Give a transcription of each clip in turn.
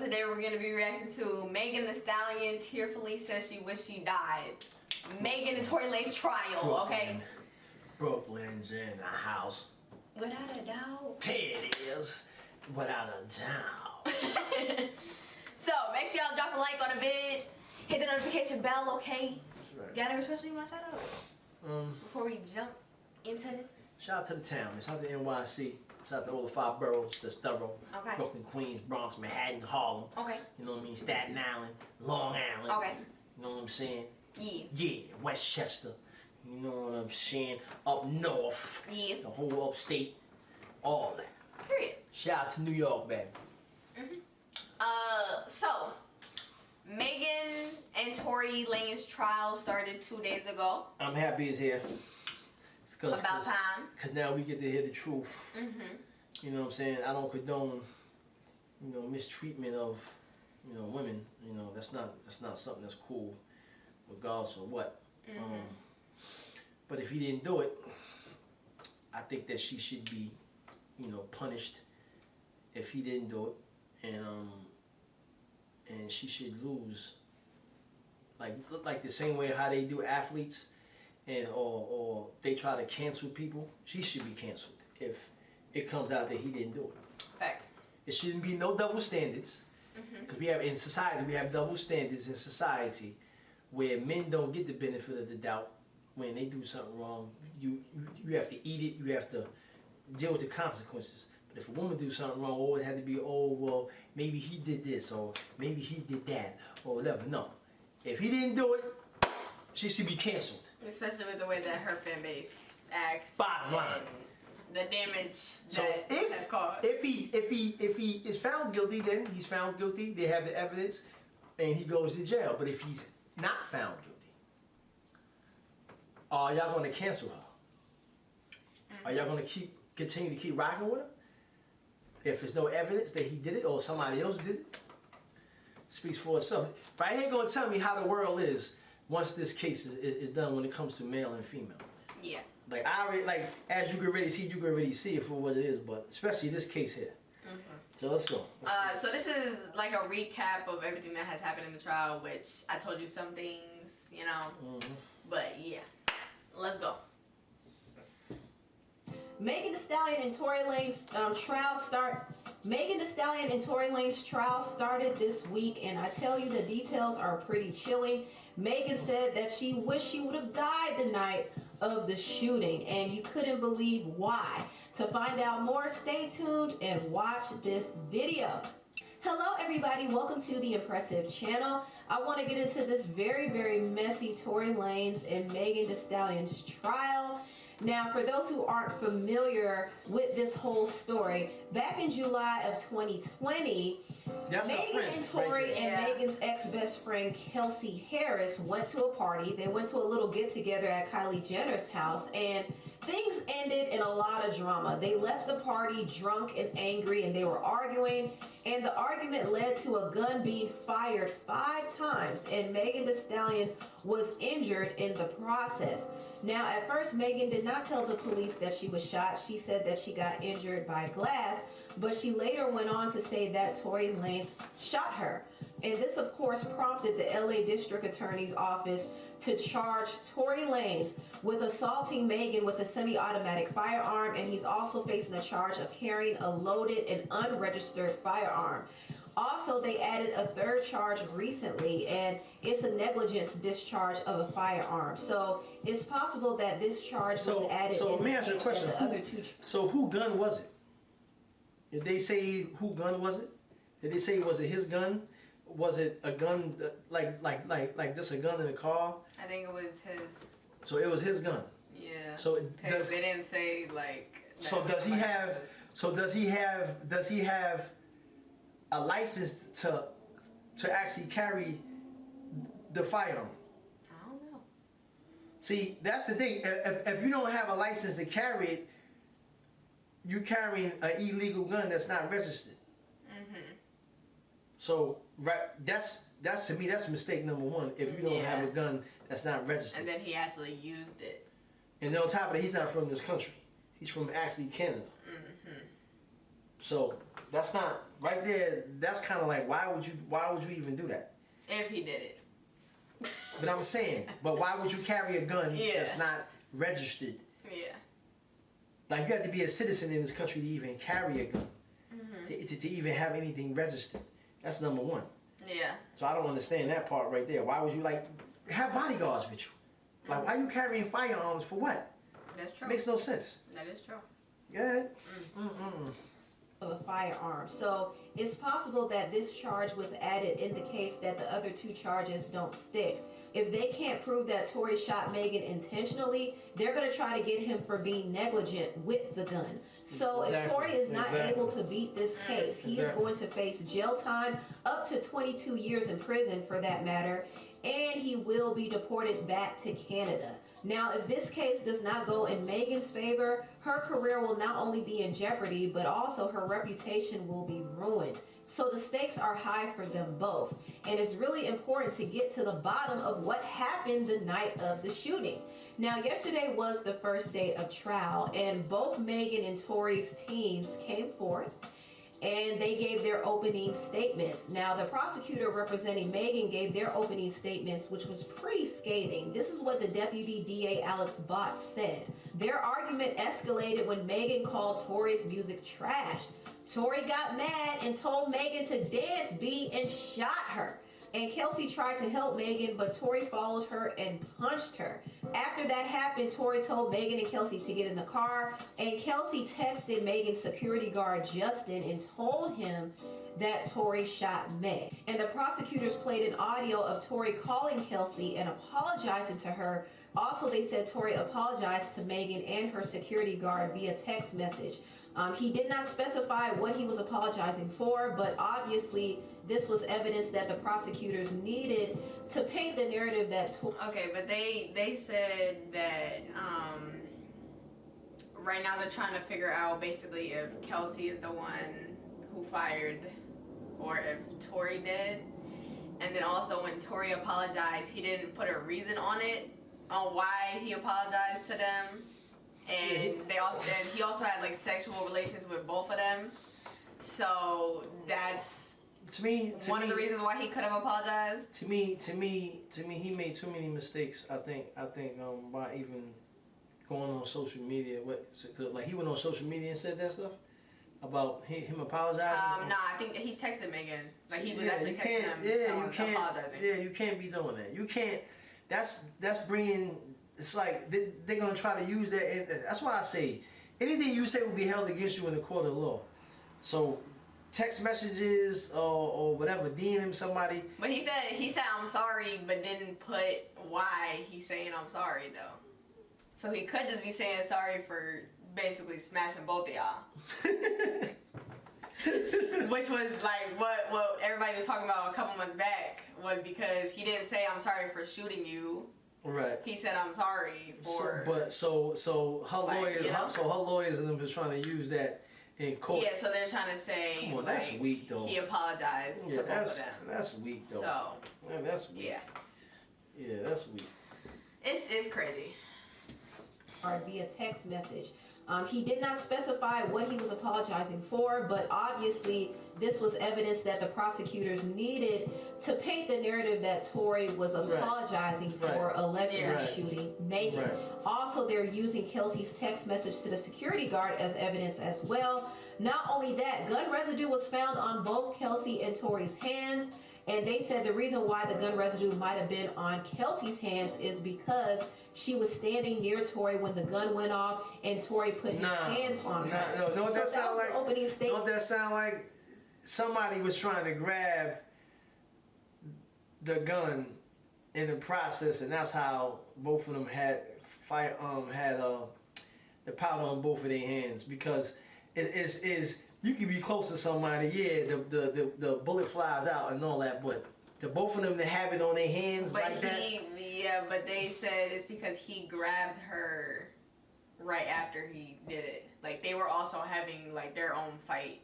Today we're going to be reacting to Megan Thee Stallion tearfully says she wished she died. Megan and Tory Lanez Trial, okay? Brooklyn's in the house. Without a doubt. It is. Without a doubt. So, make sure y'all drop a like on the vid. Hit the notification bell, okay? That's right. Got anything special you want to shout out? Before we jump into this? Shout out to the town. Shout out to NYC. Shout out to all the 5 boroughs that's thorough. Okay. Brooklyn, Queens, Bronx, Manhattan, Harlem. Okay. You know what I mean? Staten Island, Long Island. Okay. You know what I'm saying? Yeah. Yeah. Westchester. You know what I'm saying? Up north. Yeah. The whole upstate. All that. Period. Shout out to New York, baby. So, Megan and Tory Lanez trial started 2 days ago. I'm happy it's here. About time. Because now we get to hear the truth. You know what I'm saying? I don't condone, mistreatment of, women. You know, that's not something that's cool, regardless of what. But if he didn't do it, I think that she should be, punished if he didn't do it, and she should lose. Like the same way how they do athletes. Or they try to cancel people, she should be canceled if it comes out that he didn't do it. Facts. It shouldn't be no double standards. Because we have double standards in society where men don't get the benefit of the doubt when they do something wrong. You have to eat it, you have to deal with the consequences. But if a woman do something wrong, it had to be, well, maybe he did this or maybe he did that or whatever. No. If he didn't do it, she should be canceled. Especially with the way that her fan base acts. Bottom line. The damage that has caused. If he is found guilty, then he's found guilty. They have the evidence, and he goes to jail. But if he's not found guilty, are y'all going to cancel her? Are y'all going to continue to keep rocking with her? If there's no evidence that he did it or somebody else did it, speaks for itself. But I ain't going to tell me how the world is once this case is done when it comes to male and female. Yeah. As you can already see it for what it is, but especially this case here. So let's go. So this is like a recap of everything that has happened in the trial, which I told you some things, But yeah, let's go. Megan Thee Stallion and Tory Lanez Megan Thee Stallion and Tory Lanez trial started this week, and I tell you the details are pretty chilling. Megan said that she wished she would have died the night of the shooting, and you couldn't believe why. To find out more, stay tuned and watch this video. Hello everybody, welcome to the Impressive channel. I want to get into this very, very messy Tory Lanez and Megan Thee Stallion's trial. Now, for those who aren't familiar with this whole story, back in July of 2020, Megan and Tory and Megan's ex-best friend Kelsey Harris went to a party. They went to a little get-together at Kylie Jenner's house, and things ended in a lot of drama. They left the party drunk and angry, and they were arguing, and the argument led to a gun being fired 5 times, and Megan Thee Stallion was injured in the process. Now, at first, Megan did not tell the police that she was shot. She said that she got injured by glass, but she later went on to say that Tory Lanez shot her. And this, of course, prompted the LA District Attorney's Office to charge Tory Lanez with assaulting Megan with a semi-automatic firearm, and he's also facing a charge of carrying a loaded and unregistered firearm. Also, they added a 3rd charge recently, and it's a negligence discharge of a firearm. So it's possible that this charge was added so in let me ask you a question. the other 2. So who gun was it? Did they say who gun was it? Did they say was it his gun? Was it a gun like this, a gun in a car? I think it was his. So it was his gun. Yeah. So they didn't say like. So does he have? So does he have? Does he have a license to actually carry the firearm? I don't know. See, that's the thing. If you don't have a license to carry it, you're carrying an illegal gun that's not registered. So that's to me, that's mistake number 1. If you don't have a gun that's not registered. And then he actually used it. And then on top of it, he's not from this country. He's from actually Canada. So That's not right there. That's kind of like why would you even do that? If he did it. But I'm saying, but why would you carry a gun that's not registered? Yeah. Like you have to be a citizen in this country to even carry a gun, to even have anything registered. That's number one. Yeah. So I don't understand that part right there. Why would you like have bodyguards with you? Like why are you carrying firearms for what? That's true. Makes no sense. That is true. Yeah. Of a firearm. So it's possible that this charge was added in the case that the other two charges don't stick. If they can't prove that Tory shot Megan intentionally, they're going to try to get him for being negligent with the gun. So if Tory is not able to beat this case, he is going to face jail time, up to 22 years in prison for that matter, and he will be deported back to Canada. Now, if this case does not go in Megan's favor, her career will not only be in jeopardy, but also her reputation will be ruined. So the stakes are high for them both. And it's really important to get to the bottom of what happened the night of the shooting. Now, yesterday was the first day of trial, and both Megan and Tory's teams came forth and they gave their opening statements. Now, the prosecutor representing Megan gave their opening statements, which was pretty scathing. This is what the Deputy DA Alex Bott said. Their argument escalated when Megan called Tory's music trash. Tory got mad and told Megan to dance B and shot her. And Kelsey tried to help Megan, but Tory followed her and punched her. After that happened, Tory told Megan and Kelsey to get in the car, and Kelsey texted Megan's security guard, Justin, and told him that Tory shot Meg. And the prosecutors played an audio of Tory calling Kelsey and apologizing to her. Also, they said Tory apologized to Megan and her security guard via text message. He did not specify what he was apologizing for, but obviously this was evidence that the prosecutors needed to paint the narrative that... Okay, but they said that right now they're trying to figure out basically if Kelsey is the one who fired or if Tory did. And then also when Tory apologized, he didn't put a reason on it, on why he apologized to them. And he also had like sexual relations with both of them. So that's one of the reasons why he could have apologized. To me, he made too many mistakes. I think by even going on social media. Like he went on social media and said that stuff about him apologizing. Nah, I think he texted Megan. Like he was actually texting them, apologizing. Yeah, you can't be doing that. You can't. That's bringing. It's like they're gonna try to use that. And that's why I say anything you say will be held against you in the court of law. So text messages or whatever, DMing somebody. But he said I'm sorry, but didn't put why he's saying I'm sorry though. So he could just be saying sorry for basically smashing both of y'all. Which was like what everybody was talking about a couple months back was because he didn't say I'm sorry for shooting you. Right. He said I'm sorry for. So her lawyers, her lawyers and them are trying to use that in court. Yeah, so they're trying to say. Come on, that's weak though. He apologized to both of them. That's weak though. So. Man, that's weak. Yeah, that's weak. It's crazy. Or via text message. He did not specify what he was apologizing for, but obviously this was evidence that the prosecutors needed to paint the narrative that Tory was apologizing for allegedly shooting Megan. Right. Also, they're using Kelsey's text message to the security guard as evidence as well. Not only that, gun residue was found on both Kelsey and Tory's hands. And they said the reason why the gun residue might have been on Kelsey's hands is because she was standing near Tory when the gun went off and Tory put his hands on her. No, so that was the opening statement. Don't that sound like somebody was trying to grab the gun in the process, and that's how both of them had the powder on both of their hands, because it is you can be close to somebody, the bullet flies out and all that, but the both of them to have it on their hands like that. But they said it's because he grabbed her right after he did it. Like they were also having like their own fight.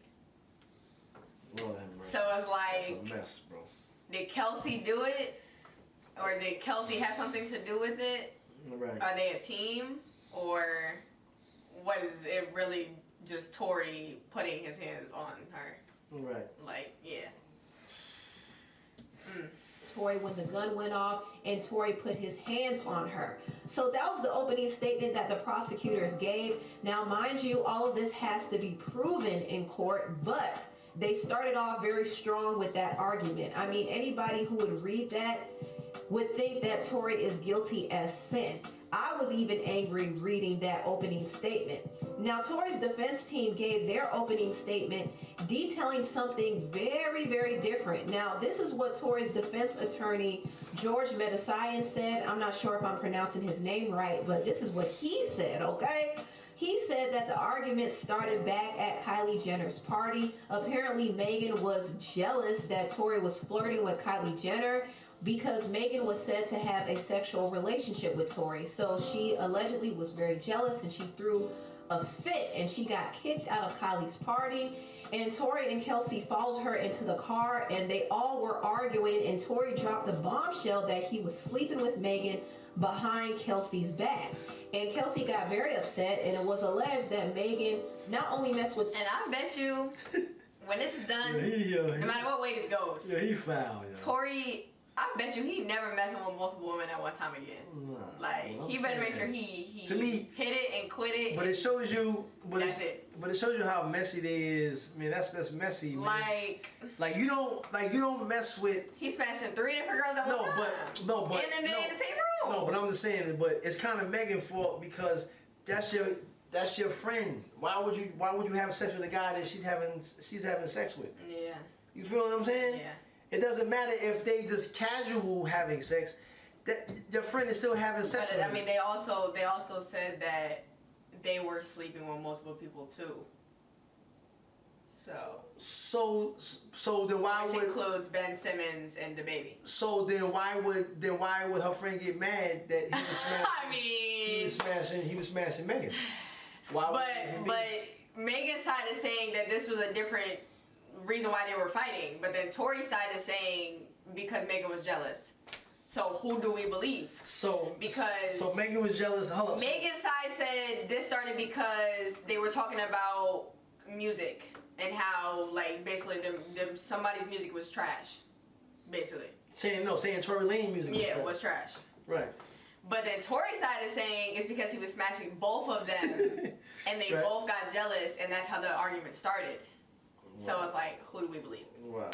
Lord, so it's like that's a mess, bro. Did Kelsey do it, or did Kelsey have something to do with it? Right. Are they a team, or was it really just Tory putting his hands on her. Right. Like, yeah. Tory, when the gun went off, and Tory put his hands on her. So that was the opening statement that the prosecutors gave. Now, mind you, all of this has to be proven in court, but they started off very strong with that argument. I mean, anybody who would read that would think that Tory is guilty as sin. I was even angry reading that opening statement. Now, Tory's defense team gave their opening statement detailing something very, very different. Now, this is what Tory's defense attorney, George Metasayan, said. I'm not sure if I'm pronouncing his name right, but this is what he said, okay? He said that the argument started back at Kylie Jenner's party. Apparently, Megan was jealous that Tory was flirting with Kylie Jenner, because Megan was said to have a sexual relationship with Tory. So she allegedly was very jealous, and she threw a fit, and she got kicked out of Kylie's party. And Tory and Kelsey followed her into the car, and they all were arguing, and Tory dropped the bombshell that he was sleeping with Megan behind Kelsey's back. And Kelsey got very upset, and it was alleged that Megan not only messed with... And I bet you, when this is done, no matter what way this goes, he foul. Tory... I bet you he never messing with multiple women at one time again. Nah, like, he better make sure he to me, hit it and quit it. But it shows you, that's it. But it shows you how messy they is. I mean, that's messy. Man. Like you don't mess with. He's smashing 3 different girls at one time. But and then they in the same room. No, but I'm just saying. But it's kind of Megan's fault, because that's your friend. Why would you have sex with a guy that she's having sex with? Yeah. You feel what I'm saying? Yeah. It doesn't matter if they just casual having sex. That your friend is still having sex. But with I mean, they also said that they were sleeping with multiple people too. So then why which would includes Ben Simmons and the baby. So then why would her friend get mad that he was smashing? he was smashing Megan. Why? But Megan's side is saying that this was a different reason why they were fighting, but then Tory's side is saying because Megan was jealous. So who do we believe? So because Megan was jealous. Hold up. Megan's side said this started because they were talking about music and how like basically somebody's music was trash, basically. Saying Tory Lanez music was trash. Right. But then Tory's side is saying it's because he was smashing both of them, and they both got jealous, and that's how the argument started. Wow. So it's like, who do we believe? Wow.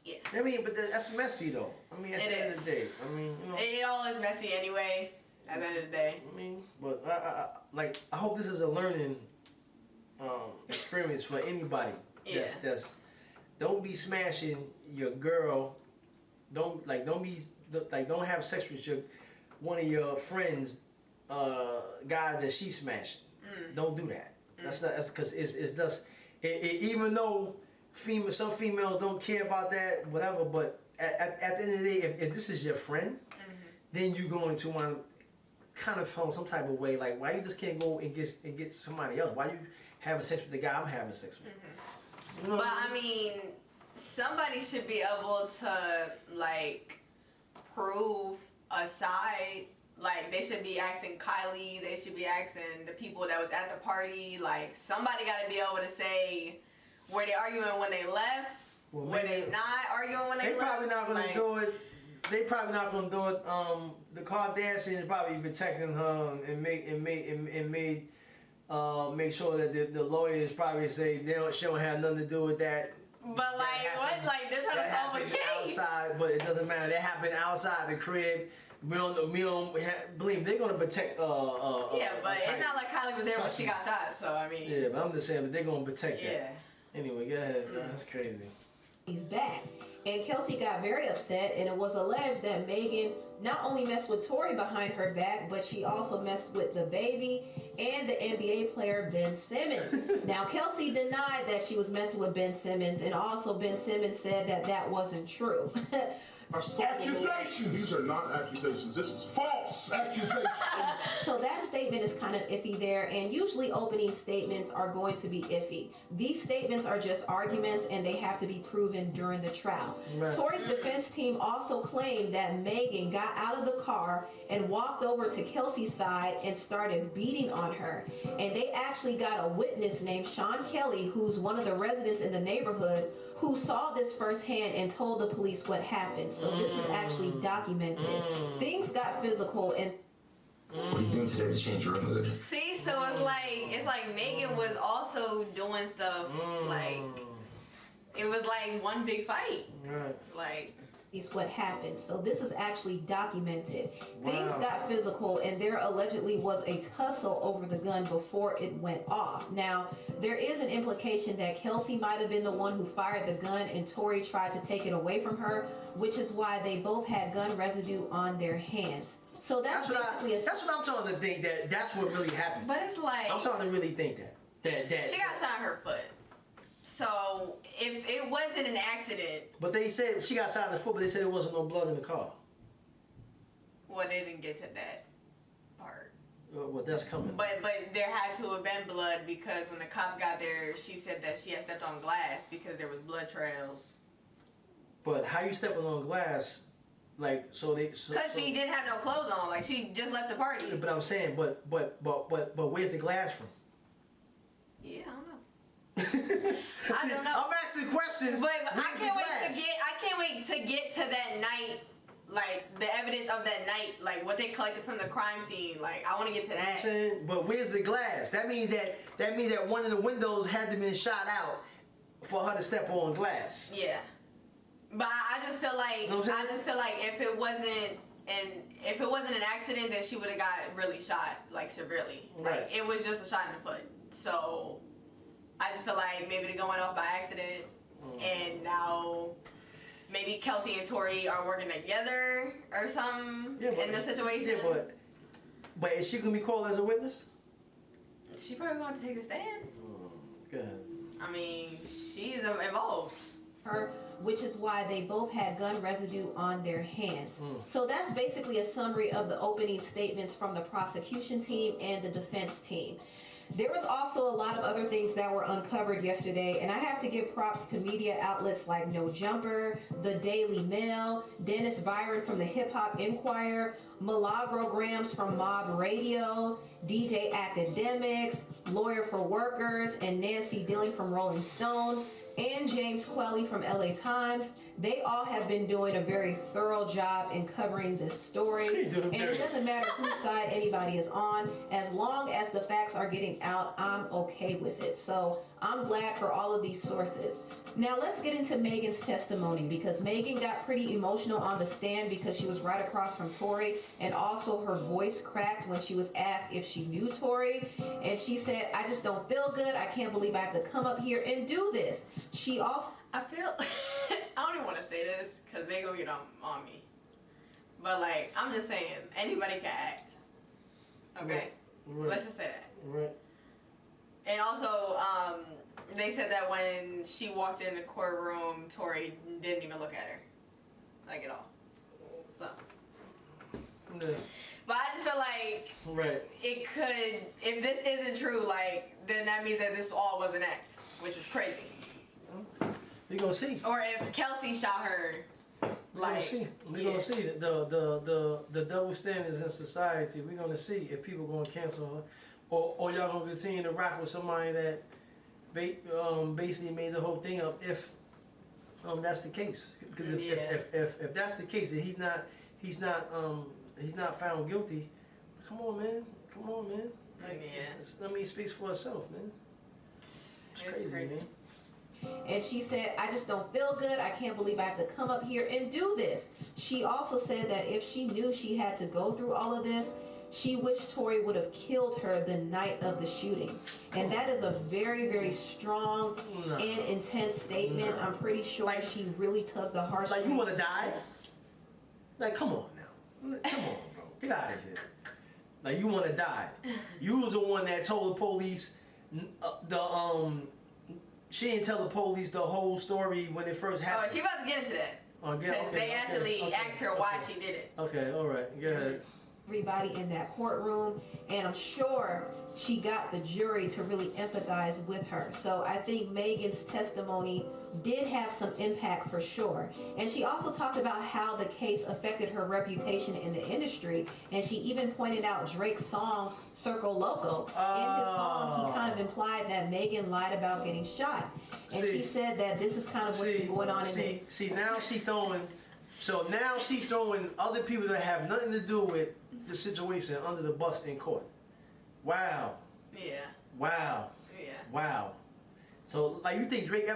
Yeah. I mean, but that's messy though. I mean, at the end of the day, I mean, you know, it all is messy anyway. At the end of the day. I mean, but I hope this is a learning experience for anybody. Yeah. That's don't be smashing your girl. Don't have sex with one of your friends, guy that she's smashing. Don't do that. That's because it's just. Even though some females don't care about that, whatever, but at the end of the day, if this is your friend, then you're going to want to kind of feel some type of way, like, why you just can't go and get somebody else? Why you having sex with the guy I'm having sex with? You know but I mean, somebody should be able to, like, prove a side. Like, they should be asking Kylie, they should be asking the people that was at the party. Like, somebody got to be able to say, were they arguing when they left? Well, were they not arguing when they left? They probably not going to do it. They probably not going to do it. The Kardashians probably protecting her and make sure that the lawyers probably say she don't have nothing to do with that. But like, what? Like, they're trying to solve a case. Outside, but it doesn't matter. That happened outside the crib. We don't believe they're gonna protect. Yeah, but it's not like Kylie was there when she got shot. So I mean. Yeah, but I'm just saying, but they're gonna protect that. Yeah. Anyway, go ahead. That's crazy. He's back, and Kelsey got very upset, and it was alleged that Megan not only messed with Tory behind her back, but she also messed with the baby and the NBA player Ben Simmons. Now, Kelsey denied that she was messing with Ben Simmons, and also Ben Simmons said that wasn't true. Accusations. These are not accusations. This is false accusation. So that statement is kind of iffy there, and usually opening statements are going to be iffy. These statements are just arguments, and they have to be proven during the trial. Right. Tory's defense team also claimed that Megan got out of the car and walked over to Kelsey's side and started beating on her. And they actually got a witness named Sean Kelly, who's one of the residents in the neighborhood, who saw this firsthand and told the police what happened. So this is actually documented. Things got physical, and what are you doing today to change your mood? See, so it's like Megan was also doing stuff like it was like one big fight. Right. Like is what happened. So this is actually documented. Wow. Things got physical, and there allegedly was a tussle over the gun before it went off. Now, there is an implication that Kelsey might have been the one who fired the gun and Tory tried to take it away from her, which is why they both had gun residue on their hands. So that's what basically that's what I'm starting to think, that's what really happened. but it's like I'm starting to really think that she got shot in her foot. So if it wasn't an accident, But they said she got shot in the foot, but they said there wasn't no blood in the car. well, they didn't get to that part. Well, that's coming. But there had to have been blood because when the cops got there, she said that she had stepped on glass because there was blood trails. But how you stepping on glass, like so they? Because she didn't have no clothes on, like she just left the party. But I'm saying, but where's the glass from? Yeah, I don't know. I don't know. I'm asking questions. But I Where's the can't glass? wait to get to that night, like the evidence of that night, like what they collected from the crime scene. Like I want to get to I'm that. saying, but where's the glass? That means that one of the windows had to been shot out for her to step on glass. Yeah, but I just feel like Know what I'm saying? if it wasn't an accident, then she would have got really shot, like severely. Right. Like it was just a shot in the foot. So I just feel like maybe they're going off by accident, and now maybe Kelsey and Tory are working together or something in this situation. Yeah, but is she gonna be called as a witness? She probably want to take the stand. Good. I mean, she's involved. her, which is why they both had gun residue on their hands. So that's basically a summary of the opening statements from the prosecution team and the defense team. There was also a lot of other things that were uncovered yesterday, and I have to give props to media outlets like No Jumper, The Daily Mail, Dennis Byron from the Hip Hop Inquirer, Milagograms from Mob Radio, DJ Academics, Lawyer for Workers, and Nancy Dillon from Rolling Stone, and James Quelly from LA Times. They all have been doing a very thorough job in covering this story. And it doesn't matter whose side anybody is on. As long as the facts are getting out, I'm okay with it. So I'm glad for all of these sources. Now let's get into Megan's testimony, because Megan got pretty emotional on the stand because she was right across from Tory, and also her voice cracked when she was asked if she knew Tory, and she said, "I just don't feel good. I can't believe I have to come up here and do this." She also... I feel... I don't even want to say this because they gonna get on me. But like, I'm just saying, anybody can act. Okay? Right. Let's just say that. Right. And also, they said that when she walked in the courtroom, Tory didn't even look at her. Like, at all. So. Yeah. But I just feel like Right. it could, if this isn't true, like, then that means that this all was an act, which is crazy. We're gonna see. Or if Kelsey shot her, We're gonna see. We're gonna see the double standards in society. We're gonna see if people gonna cancel her, or y'all gonna continue to rock with somebody that basically made the whole thing up. If that's the case, because if that's the case, and he's not found guilty, come on, man. Like, I mean, it speaks for itself, man. It's crazy, man. And she said, "I just don't feel good. I can't believe I have to come up here and do this." She also said that if she knew she had to go through all of this, she wished Tory would have killed her the night of the shooting. And that is a very, very strong and intense statement. I'm pretty sure she really took the harsh... Like, you want to die? Like, come on now. Come on, bro. Get out of here. Like, you want to die. You was the one that told the police she didn't tell the police the whole story when it first happened. Oh, she about to get into that. Because they actually asked her why she did it. Okay, all right, go ahead. Everybody in that courtroom, and I'm sure she got the jury to really empathize with her. So I think Megan's testimony did have some impact for sure. And she also talked about how the case affected her reputation in the industry, and she even pointed out Drake's song Circle Loco. In his song, he kind of implied that Megan lied about getting shot, and she said that this is kind of what's been going on now she's throwing. So now she's throwing other people that have nothing to do with the situation under the bus in court. Wow. Yeah. Wow. Yeah. Wow. So like you think Drake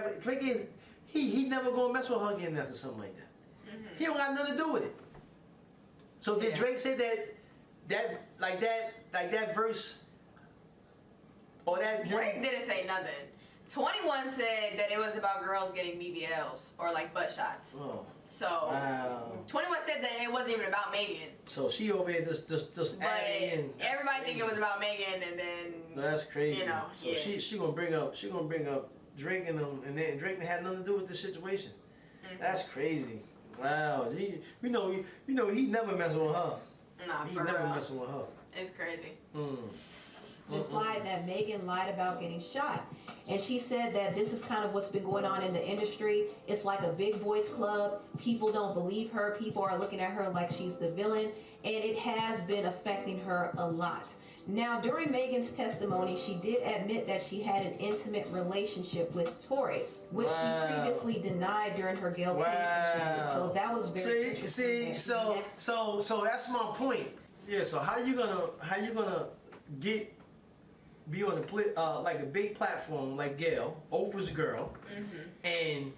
is he never gonna mess with her again after something like that. Mm-hmm. He don't got nothing to do with it. So did Drake say that verse or that Drake didn't say nothing. 21 said that it was about girls getting BBLs or like butt shots. Oh. So Wow. 21 said that it wasn't even about Megan. So she over here just But adding in. everybody think it was about Megan, and then That's crazy. You know, so she gonna bring up Drake and them, and then Drake had nothing to do with the situation. Mm-hmm. That's crazy. Wow. You know he never messing with her. Nah, He for never real. messing with her. It's crazy. implied that Megan lied about getting shot. And she said that this is kind of what's been going on in the industry. It's like a big boys club. People don't believe her. People are looking at her like she's the villain. And it has been affecting her a lot. Now, during Megan's testimony, she did admit that she had an intimate relationship with Tory, which she previously denied during her Gayle King interview. So that was very interesting. So that's my point. Yeah. So how you gonna be on like a big platform like Gayle, Oprah's girl, and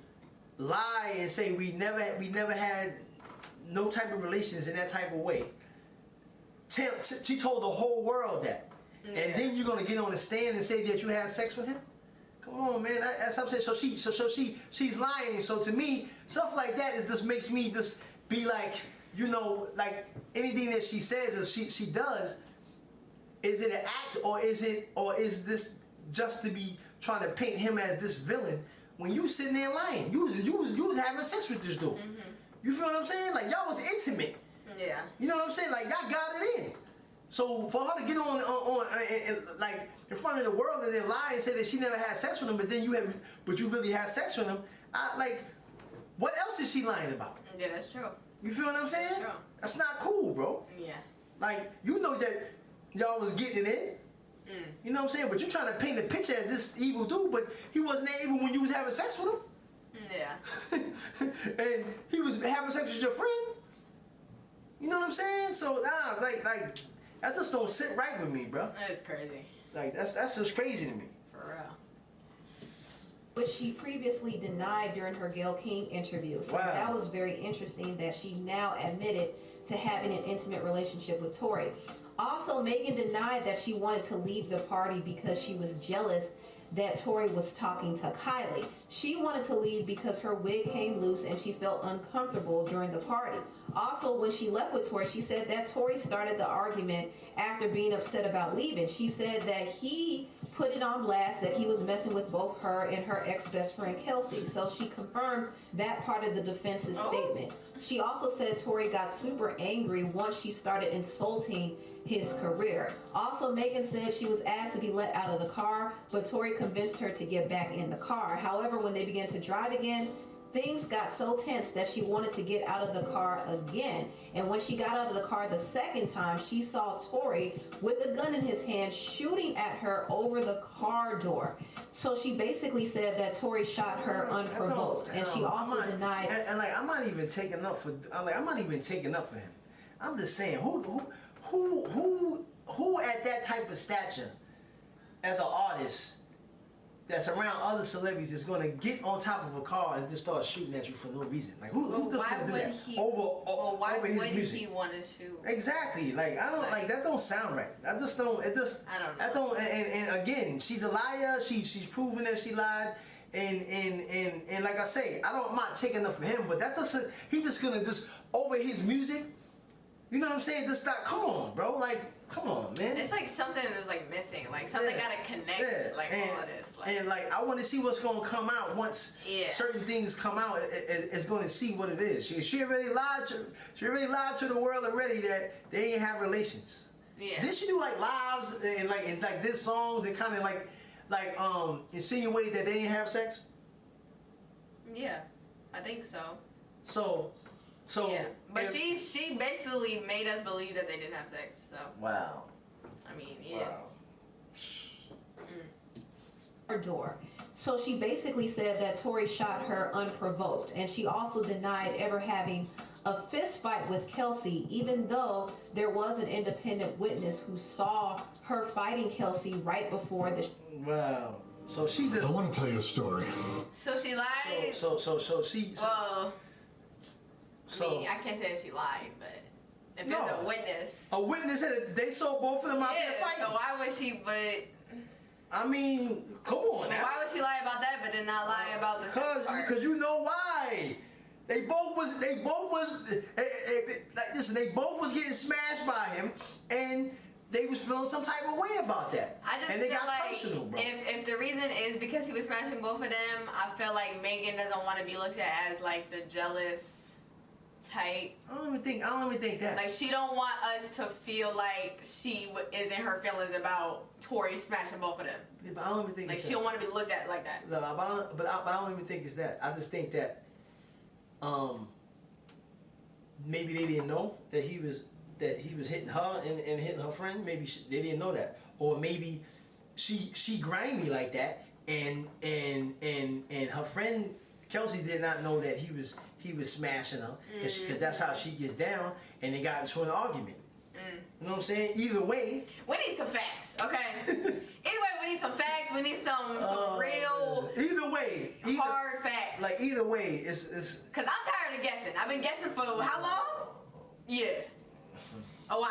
lie and say we never had no type of relations in that type of way. She told the whole world that, and then you're gonna get on the stand and say that you had sex with him? Come on, man. That's what I'm saying. So she's lying. So to me, stuff like that just makes me just be like, like anything that she says or she does. Is it an act or is this just to be trying to paint him as this villain when you sitting there lying? You was having sex with this dude. You feel what I'm saying? Like y'all was intimate. Yeah. You know what I'm saying? Like y'all got it in. So for her to get on like in front of the world and then lie and say that she never had sex with him, but you really had sex with him, what else is she lying about? Yeah, that's true. You feel what I'm saying? That's true. That's not cool, bro. Yeah. Like you know that y'all was getting it in. You know what I'm saying? But you trying to paint the picture as this evil dude, but he wasn't that evil when you was having sex with him. Yeah. And he was having sex with your friend. You know what I'm saying? So like that just don't sit right with me, bro. That's crazy. Like that's just crazy to me. For real. Which she previously denied during her Gayle King interview. So that was very interesting that she now admitted to having an intimate relationship with Tory. Also, Megan denied that she wanted to leave the party because she was jealous that Tory was talking to Kylie. She wanted to leave because her wig came loose and she felt uncomfortable during the party. Also, when she left with Tory, she said that Tory started the argument after being upset about leaving. She said that he put it on blast that he was messing with both her and her ex-best friend Kelsey. So she confirmed that part of the defense's statement. She also said Tory got super angry once she started insulting his career. Also, Megan said she was asked to be let out of the car, but Tory convinced her to get back in the car. However, when they began to drive again, things got so tense that she wanted to get out of the car again. And when she got out of the car the second time, she saw Tory with a gun in his hand shooting at her over the car door. So she basically said that Tory shot her unprovoked. And she also denied. And like I'm not even taking up for him. I'm just saying who at that type of stature as an artist that's around other celebrities is going to get on top of a car and just start shooting at you for no reason? Like who just going to do that why over his would music? he want to shoot? Exactly. Like I don't like that. Don't sound right. I don't know. That don't. And again, she's a liar. She's proven that she lied. And like I say, I'm not taking enough for him. But that's just he just gonna just over his music. You know what I'm saying? Just stop. Come on, bro. Like, come on, man. It's like something is like missing. Like something gotta connect. Like and, all of this. Like, and like I want to see what's gonna come out once certain things come out. It's gonna see what it is. She already lied to. She already lied to the world already that they ain't have relations. Yeah. Did she do like lives and like this songs and kind of like insinuate that they didn't have sex? Yeah, I think so. So yeah, but she basically made us believe that they didn't have sex. So wow. I mean, yeah. Wow. Her door. So she basically said that Tory shot her unprovoked, and she also denied ever having a fist fight with Kelsey, even though there was an independent witness who saw her fighting Kelsey right before the. Wow. So she did. I want to tell you a story. So she lied. So she. Well, So I mean, I can't say that she lied, but if there's a witness. A witness said they saw both of them out there fighting. So why would she? But I mean, come on. But why would she lie about that, but then not lie about the sex part? Because you know why. They both was like listen. They both was getting smashed by him, and they was feeling some type of way about that. I just and they feel got like personal, bro. if the reason is because he was smashing both of them, I feel like Megan doesn't want to be looked at as like the jealous type. I don't even think that. Like she don't want us to feel like she is in her feelings about Tory smashing both of them. Yeah, but I don't even think like it's she that. don't want to be looked at like that. No, but I don't even think it's that. I just think that maybe they didn't know that he was hitting her and hitting her friend. Maybe they didn't know that, or maybe she grimy like that, and her friend Kelsey did not know that he was smashing her because that's how she gets down, and they got into an argument. You know what I'm saying? Either way, we need some facts, okay? Either way, we need some facts. We need some real. Either way, hard facts. Like either way, it's. Cause I'm tired of guessing. I've been guessing for how long? Yeah, a while.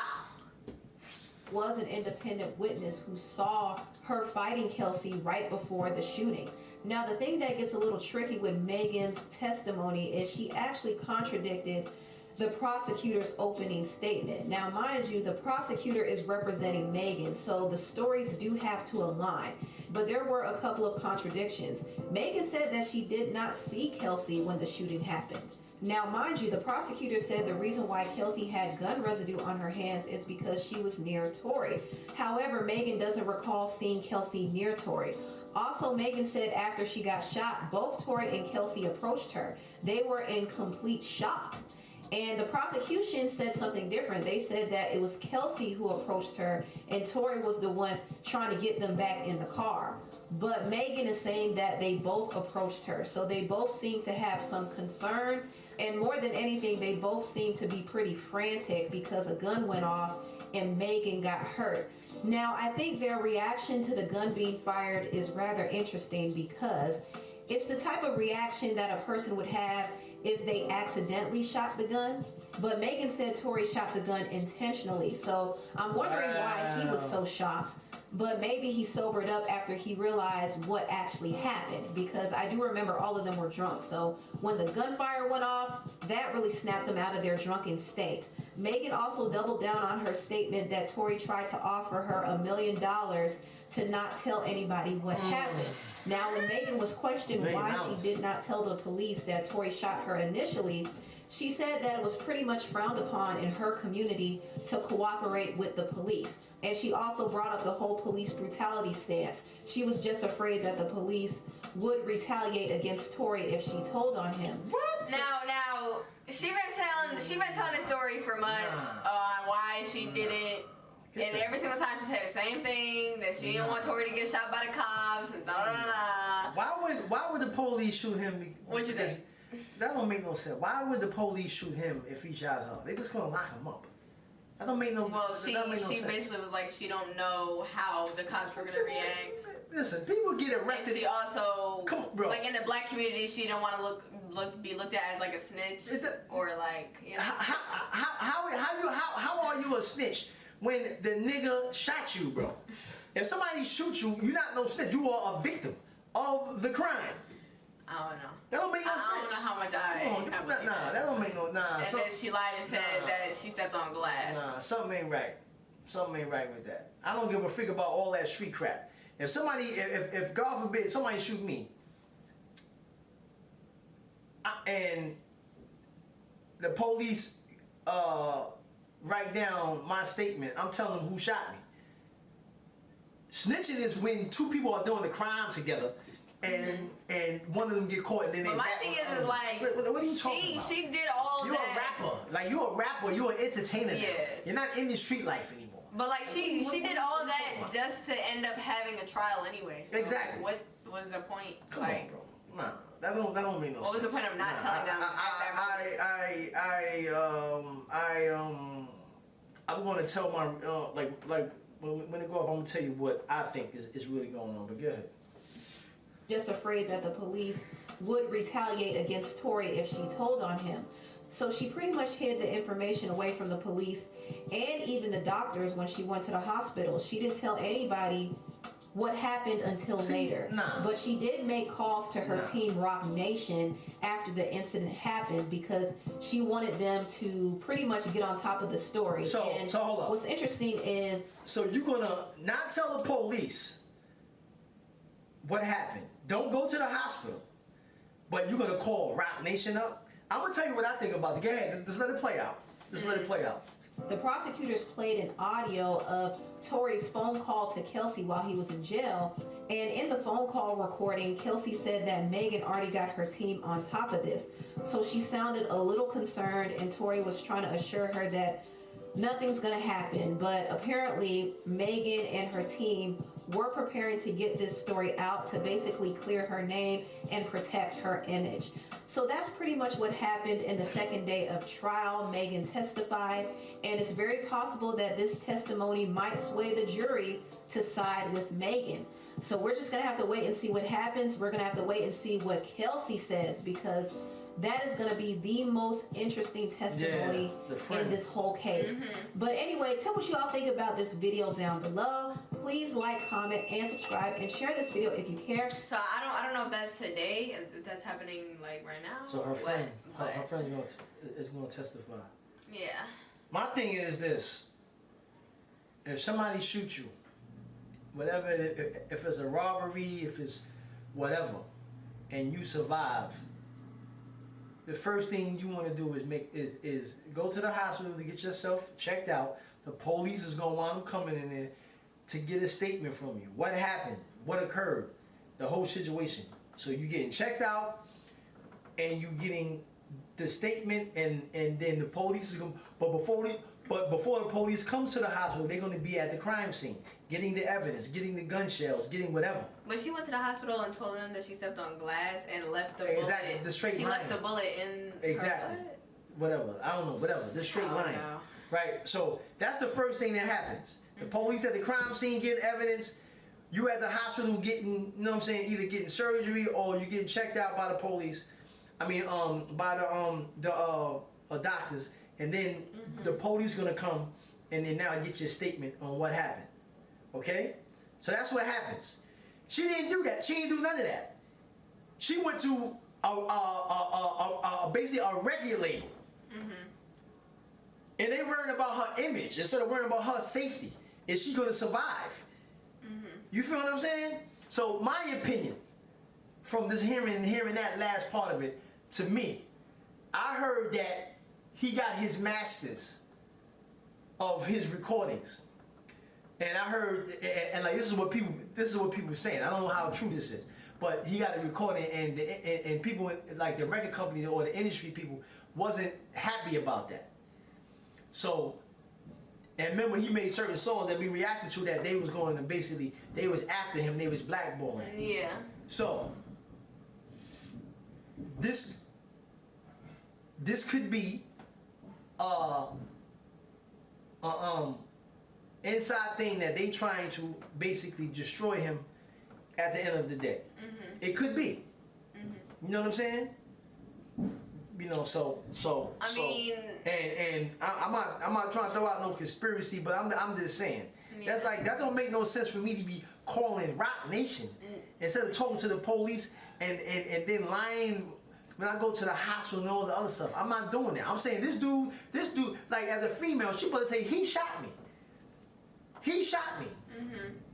Was an independent witness who saw her fighting Kelsey right before the shooting. Now, the thing that gets a little tricky with Megan's testimony is she actually contradicted the prosecutor's opening statement. Now, mind you, the prosecutor is representing Megan, so the stories do have to align. But there were a couple of contradictions. Megan said that she did not see Kelsey when the shooting happened. Now, mind you, the prosecutor said the reason why Kelsey had gun residue on her hands is because she was near Tory. However, Megan doesn't recall seeing Kelsey near Tory. Also, Megan said after she got shot, both Tory and Kelsey approached her. They were in complete shock. And the prosecution said something different. They said that it was Kelsey who approached her and Tory was the one trying to get them back in the car. But Megan is saying that they both approached her. So they both seem to have some concern. And more than anything, they both seem to be pretty frantic because a gun went off and Megan got hurt. Now, I think their reaction to the gun being fired is rather interesting because it's the type of reaction that a person would have if they accidentally shot the gun. But Megan said Tory shot the gun intentionally. So I'm wondering why he was so shocked. But maybe he sobered up after he realized what actually happened, because I do remember all of them were drunk. So when the gunfire went off, that really snapped them out of their drunken state. Megan also doubled down on her statement that Tory tried to offer her $1 million to not tell anybody what happened. Now, when Megan was questioned why she did not tell the police that Tory shot her initially, she said that it was pretty much frowned upon in her community to cooperate with the police. And she also brought up the whole police brutality stance. She was just afraid that the police would retaliate against Tory if she told on him. What? Now, she been telling the story for months on why she did it. And every single time she said the same thing, that she didn't want Tory to get shot by the cops and da da da. Why would the police shoot him? What you think? That don't make no sense. Why would the police shoot him if he shot her? They just gonna lock him up. That don't make no. Well, she sense. basically was like she don't know how the cops were gonna react. Listen, people get And arrested. she also, Come on, bro. like in the black community, she don't want to be looked at as like a snitch or like, you know. How are you a snitch when the nigga shot you, bro? If somebody shoots you, you're not no snitch. You are a victim of the crime. I don't know. That don't make no sense. I don't know how much I Come on, believe nah, that don't make no And then she lied and said that she stepped on glass. Nah, something ain't right. Something ain't right with that. I don't give a freak about all that street crap. If somebody, if God forbid, somebody shoot me, and the police write down my statement, I'm telling them who shot me. Snitching is when two people are doing the crime together, and one of them get caught, and then But they. my thing is like, what are you talking about? She did all You're that. a rapper. Like, you're a rapper. You're an entertainer. Yeah. Now. You're not in the street life anymore. But like she did all what are you that talking about? just to end up having a trial anyway. So Exactly. What was the point? Come on, bro. Nah, that don't make no sense. What was the point of not telling them? I'm gonna tell my like when it go up, I'm gonna tell you what I think is really going on. But go ahead. Just afraid that the police would retaliate against Tory if she told on him. So she pretty much hid the information away from the police and even the doctors when she went to the hospital. She didn't tell anybody what happened until later. Nah. But she did make calls to her Nah. team Rock Nation after the incident happened because she wanted them to pretty much get on top of the story. So hold up. What's interesting is So you're gonna not tell the police what happened. Don't go to the hospital, but you're gonna call Rock Nation up. I'm gonna tell you what I think about it. Go ahead. Just let it play out. Just let it play out. the prosecutors played an audio of Tory's phone call to Kelsey while he was in jail. And in the phone call recording, Kelsey said that Megan already got her team on top of this. So she sounded a little concerned, and Tory was trying to assure her that nothing's going to happen. But apparently, Megan and her team were preparing to get this story out to basically clear her name and protect her image. So that's pretty much what happened in the second day of trial. Megan testified, and it's very possible that this testimony might sway the jury to side with Megan. So we're just going to have to wait and see what happens. We're going to have to wait and see what Kelsey says, because that is going to be the most interesting testimony in this whole case. Mm-hmm. But anyway, tell what you all think about this video down below. Please like, comment, and subscribe, and share this video if you care. So I don't know if that's today, if that's happening like right now. So her friend, but her friend is going to testify. Yeah. My thing is this: if somebody shoots you, whatever, if it's a robbery, if it's whatever, and you survive, the first thing you want to do is go to the hospital to get yourself checked out. The police is gonna want them coming in there to get a statement from you. What happened? What occurred? The whole situation. So you getting checked out, and you getting the statement, and then the police is gonna. But before the police comes to the hospital, they're gonna be at the crime scene, getting the evidence, getting the gun shells, getting whatever. But she went to the hospital and told them that she stepped on glass and left the Exactly, bullet. the straight she line. left the bullet in Exactly. her butt? Whatever. I don't know. Whatever. The straight line. know. Right. So that's the first thing that happens. The police at the crime scene getting evidence. You at the hospital getting, you know what I'm saying, either getting surgery or you getting checked out by the police. I mean, by the doctors, and then the police gonna come and then now get your statement on what happened. Okay. So that's what happens. She didn't do that. She didn't do none of that. She went to basically a regulator. And they worrying about her image instead of worrying about her safety. Is she gonna survive? You feel what I'm saying? So my opinion from this hearing that last part of it, to me, I heard that he got his masters of his recordings. And I heard, and like this is what people were saying. I don't know how true this is, but he got a recording, and people like the record company or the industry people wasn't happy about that. So, and remember he made certain songs that we reacted to that they was going to basically, they was after him, they was blackballing. Yeah. So, this could be inside thing that they trying to basically destroy him at the end of the day. It could be. You know what I'm saying? You know, I mean, and I'm not trying to throw out no conspiracy, but I'm just saying that's like, that don't make no sense for me to be calling Rock Nation instead of talking to the police and then lying when I go to the hospital and all the other stuff. I'm not doing that. I'm saying this dude, like as a female, she supposed to say he shot me. He shot me.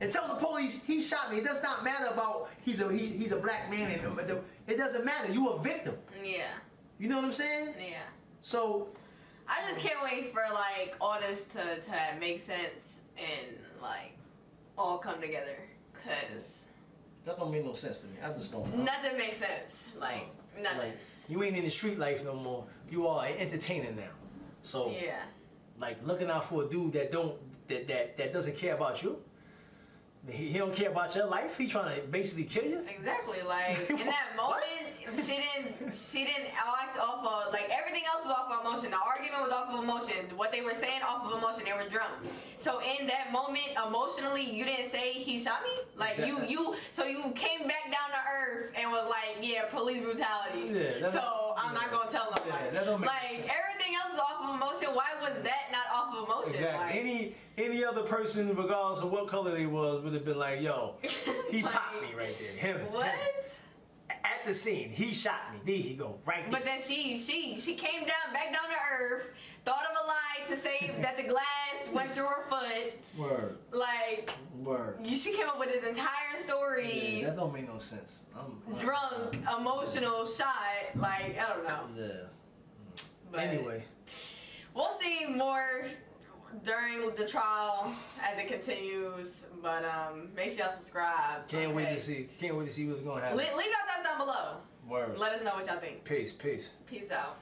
And tell the police he shot me. It does not matter about he's a black man in him. It doesn't matter. You a victim. Yeah. You know what I'm saying? Yeah. So I just can't wait for like all this to make sense and like all come together, cause that don't make no sense to me. I just don't know. nothing makes sense. Like nothing. Like, you ain't in the street life no more. You are an entertainer now. So Yeah. like looking out for a dude that doesn't care about you. He don't care about your life. He trying to basically kill you. Exactly. Like in that moment, she didn't act off of like everything else was off of emotion. The argument was off of emotion. What they were saying off of emotion. They were drunk. So in that moment, emotionally, you didn't say he shot me. Like you came back down to earth and was like, yeah, police brutality. Yeah, so I'm not gonna tell nobody. Yeah, that don't make like sense. everything else is off of emotion. Why was that not off of emotion? Exactly. Like, Any other person, regardless of what color they was, would have been like, yo, he Like, popped me right there. Him. What? Him. At the scene, he shot me. There he go, right there. But then she came back down to earth, thought of a lie to say that the glass went through her foot. Word. Like, Word. she came up with this entire story. Yeah, that don't make no sense. I'm Drunk, emotional, shot. Like, I don't know. Yeah. But Anyway. we'll see more during the trial as it continues. But make sure y'all subscribe. Can't wait to see what's gonna happen. Leave your thoughts down below. Word. Let us know what y'all think. Peace. Peace out.